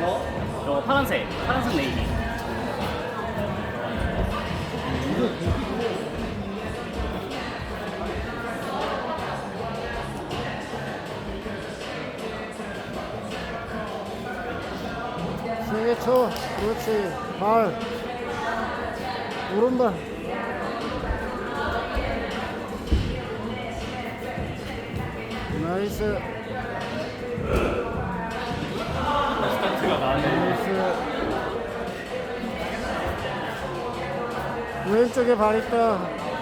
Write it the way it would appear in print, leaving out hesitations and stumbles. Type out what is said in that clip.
저 파란색 네이비. 세게 쳐. 그렇지. 발. 오른발. 나이스. 스타트가 나네. 나이스. 왼쪽에 발 있다.